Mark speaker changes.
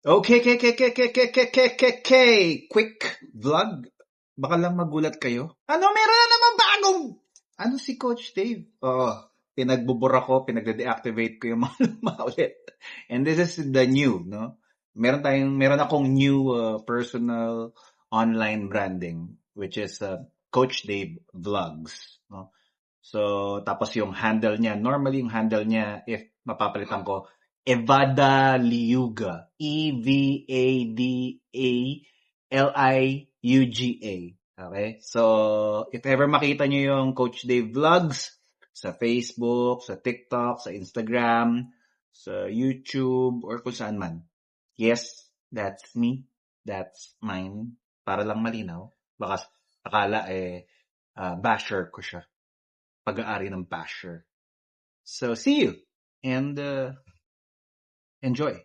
Speaker 1: Okay, quick vlog. Baka lang magulat kayo. Meron na naman bagong... si Coach Dave? Oo, pinagbubura ko, pinagde-deactivate ko yung mga luma ulit. And this is the new, no? Meron akong new personal online branding, which is Coach Dave Vlogs, no? So, tapos yung handle niya, normally yung handle niya, if mapapalitan ko, Evada Liuga. Evadaliuga. Okay? So, if ever makita nyo yung Coach Dave Vlogs sa Facebook, sa TikTok, sa Instagram, sa YouTube, or kung saan man. Yes, that's me. That's mine. Para lang malinaw. Baka akala basher ko siya. Pag-aari ng basher. So, see you and enjoy.